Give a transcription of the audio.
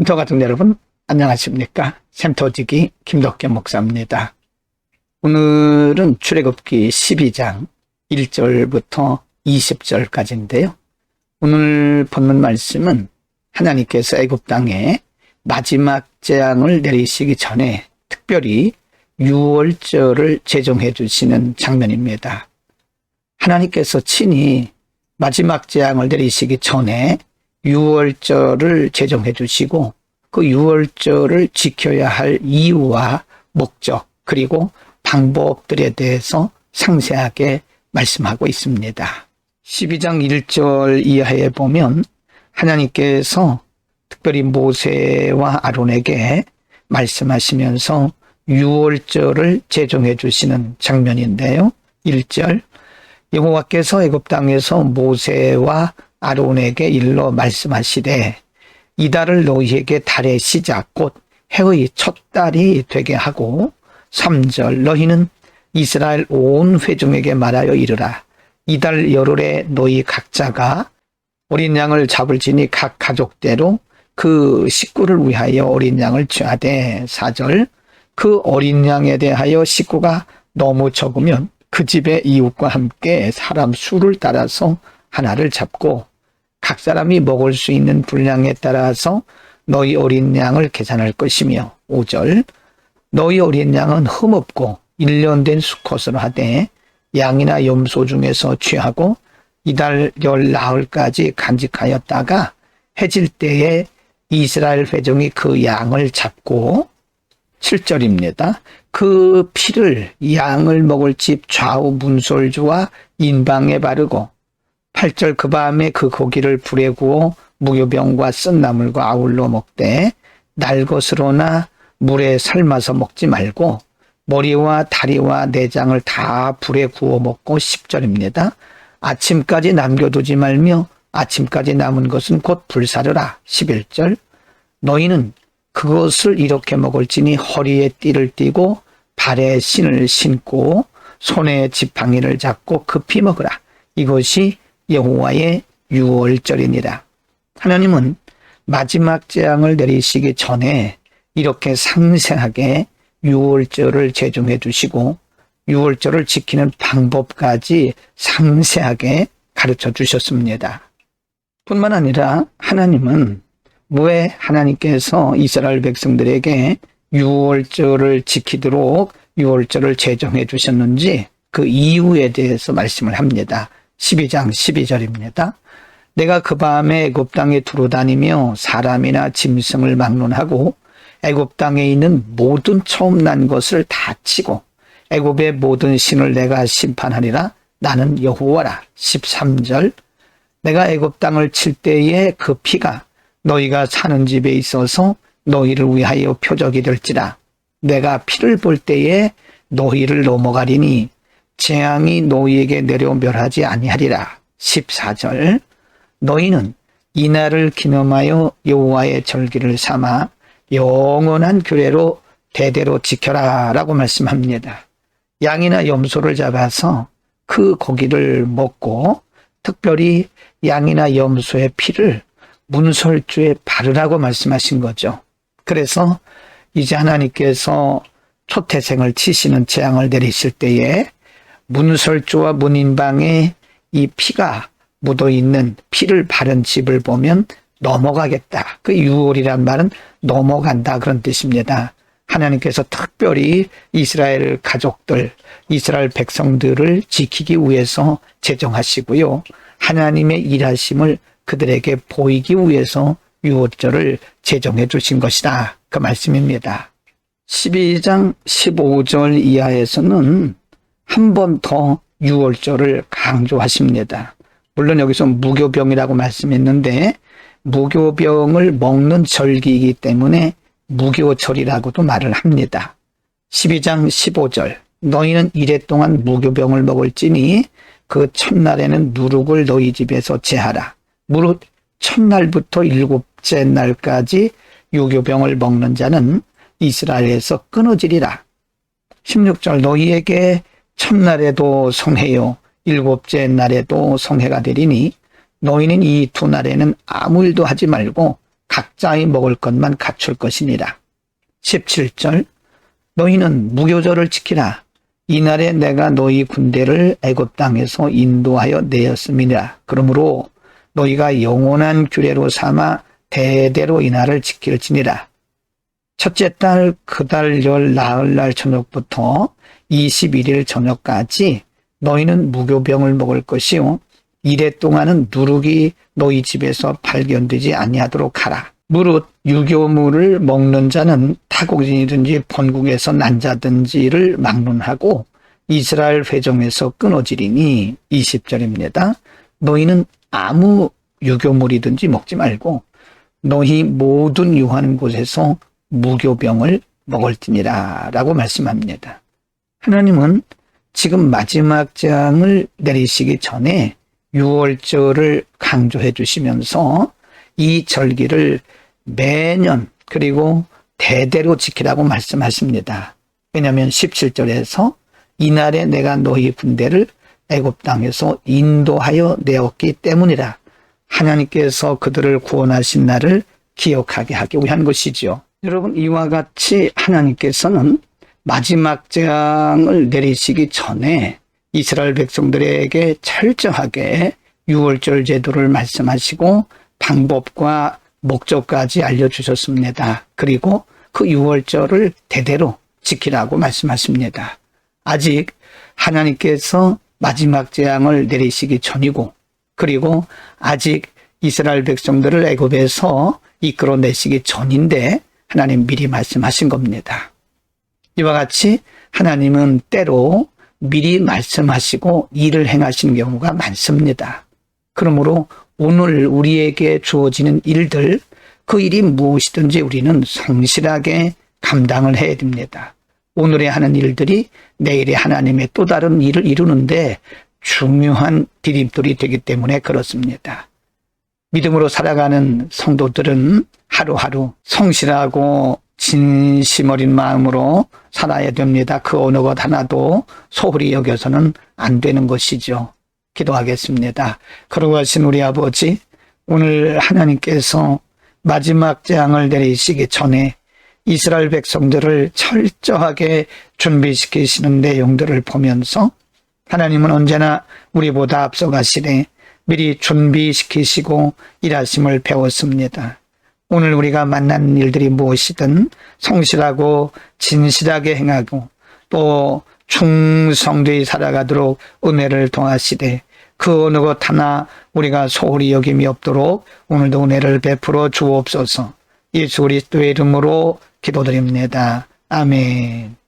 샘터 가족 여러분, 안녕하십니까? 샘터지기 김덕겸 목사입니다. 오늘은 출애굽기 12장 1절부터 20절까지인데요. 오늘 본문 말씀은 하나님께서 애굽 땅에 마지막 재앙을 내리시기 전에 특별히 유월절을 제정해 주시는 장면입니다. 하나님께서 친히 마지막 재앙을 내리시기 전에 유월절을 제정해 주시고 그 유월절을 지켜야 할 이유와 목적 그리고 방법들에 대해서 상세하게 말씀하고 있습니다. 12장 1절 이하에 보면 하나님께서 특별히 모세와 아론에게 말씀하시면서 유월절을 제정해 주시는 장면인데요. 1절 여호와께서 애굽 땅에서 모세와 아론에게 일러 말씀하시되 이 달을 너희에게 달의 시작 곧 해의 첫 달이 되게 하고 3절 너희는 이스라엘 온 회중에게 말하여 이르라 이 달 열흘에 너희 각자가 어린 양을 잡을지니 각 가족대로 그 식구를 위하여 어린 양을 취하되 4절 그 어린 양에 대하여 식구가 너무 적으면 그 집의 이웃과 함께 사람 수를 따라서 하나를 잡고 각 사람이 먹을 수 있는 분량에 따라서 너희 어린 양을 계산할 것이며 5절 너희 어린 양은 흠없고 1년 된 수컷으로 하되 양이나 염소 중에서 취하고 이달 열 나흘까지 간직하였다가 해질 때에 이스라엘 회중이 그 양을 잡고 7절입니다. 그 피를 양을 먹을 집 좌우 문솔주와 인방에 바르고 8절 그 밤에 그 고기를 불에 구워 무교병과 쓴 나물과 아울러 먹되 날 것으로나 물에 삶아서 먹지 말고 머리와 다리와 내장을 다 불에 구워 먹고 10절입니다. 아침까지 남겨두지 말며 아침까지 남은 것은 곧 불사르라. 11절 너희는 그것을 이렇게 먹을지니 허리에 띠를 띠고 발에 신을 신고 손에 지팡이를 잡고 급히 먹으라. 이것이 여호와의 유월절이니라. 하나님은 마지막 재앙을 내리시기 전에 이렇게 상세하게 유월절을 제정해 두시고 유월절을 지키는 방법까지 상세하게 가르쳐 주셨습니다. 뿐만 아니라 하나님은 왜 하나님께서 이스라엘 백성들에게 유월절을 지키도록 유월절을 제정해 주셨는지 그 이유에 대해서 말씀을 합니다. 12장 12절입니다. 내가 그 밤에 애굽 땅에 두루다니며 사람이나 짐승을 막론하고 애굽 땅에 있는 모든 처음 난 것을 다 치고 애굽의 모든 신을 내가 심판하리라. 나는 여호와라. 13절 내가 애굽 땅을 칠 때에 그 피가 너희가 사는 집에 있어서 너희를 위하여 표적이 될지라. 내가 피를 볼 때에 너희를 넘어가리니 재앙이 너희에게 내려 멸하지 아니하리라. 14절 너희는 이 날을 기념하여 여호와의 절기를 삼아 영원한 규례로 대대로 지켜라 라고 말씀합니다. 양이나 염소를 잡아서 그 고기를 먹고 특별히 양이나 염소의 피를 문설주에 바르라고 말씀하신 거죠. 그래서 이제 하나님께서 초태생을 치시는 재앙을 내리실 때에 문설주와 문인방에 이 피가 묻어있는 피를 바른 집을 보면 넘어가겠다. 그 유월이란 말은 넘어간다 그런 뜻입니다. 하나님께서 특별히 이스라엘 가족들, 이스라엘 백성들을 지키기 위해서 제정하시고요. 하나님의 일하심을 그들에게 보이기 위해서 유월절을 제정해 주신 것이다. 그 말씀입니다. 12장 15절 이하에서는 한 번 더 유월절을 강조하십니다. 물론 여기서 무교병이라고 말씀했는데 무교병을 먹는 절기이기 때문에 무교절이라고도 말을 합니다. 12장 15절 너희는 이래 동안 무교병을 먹을지니 그 첫날에는 누룩을 너희 집에서 제하라. 무릇 첫날부터 일곱째 날까지 유교병을 먹는 자는 이스라엘에서 끊어지리라. 16절 너희에게 첫날에도 성해요 일곱째 날에도 성해가 되리니 너희는 이 두 날에는 아무 일도 하지 말고 각자의 먹을 것만 갖출 것이니라. 17절 너희는 무교절을 지키라. 이날에 내가 너희 군대를 애굽 땅에서 인도하여 내었음이니라. 그러므로 너희가 영원한 규례로 삼아 대대로 이날을 지킬지니라. 첫째 달 그 달 열 나흘날 저녁부터 21일 저녁까지 너희는 무교병을 먹을 것이요 이래 동안은 누룩이 너희 집에서 발견되지 아니하도록 하라. 무릇 유교물을 먹는 자는 타국인이든지 본국에서 난 자든지를 막론하고 이스라엘 회종에서 끊어지리니. 20절입니다. 너희는 아무 유교물이든지 먹지 말고 너희 모든 유하는 곳에서 무교병을 먹을지니라 라고 말씀합니다. 하나님은 지금 마지막 재앙을 내리시기 전에 유월절을 강조해 주시면서 이 절기를 매년 그리고 대대로 지키라고 말씀하십니다. 왜냐하면 17절에서 이날에 내가 너희 군대를 애굽 땅에서 인도하여 내었기 때문이라. 하나님께서 그들을 구원하신 날을 기억하게 하기 위한 것이지요. 여러분, 이와 같이 하나님께서는 마지막 재앙을 내리시기 전에 이스라엘 백성들에게 철저하게 유월절 제도를 말씀하시고 방법과 목적까지 알려주셨습니다. 그리고 그 유월절을 대대로 지키라고 말씀하십니다. 아직 하나님께서 마지막 재앙을 내리시기 전이고 그리고 아직 이스라엘 백성들을 애굽에서 이끌어내시기 전인데 하나님 미리 말씀하신 겁니다. 이와 같이 하나님은 때로 미리 말씀하시고 일을 행하시는 경우가 많습니다. 그러므로 오늘 우리에게 주어지는 일들, 그 일이 무엇이든지 우리는 성실하게 감당을 해야 됩니다. 오늘에 하는 일들이 내일에 하나님의 또 다른 일을 이루는데 중요한 디딤돌이 되기 때문에 그렇습니다. 믿음으로 살아가는 성도들은 하루하루 성실하고 진심 어린 마음으로 살아야 됩니다. 그 어느 것 하나도 소홀히 여겨서는 안 되는 것이죠. 기도하겠습니다. 거룩하신 우리 아버지, 오늘 하나님께서 마지막 재앙을 내리시기 전에 이스라엘 백성들을 철저하게 준비시키시는 내용들을 보면서 하나님은 언제나 우리보다 앞서가시되 미리 준비시키시고 일하심을 배웠습니다. 오늘 우리가 만난 일들이 무엇이든 성실하고 진실하게 행하고 또 충성되이 살아가도록 은혜를 통하시되 그 어느 것 하나 우리가 소홀히 여김이 없도록 오늘도 은혜를 베풀어 주옵소서. 예수 그리스도의 이름으로 기도드립니다. 아멘.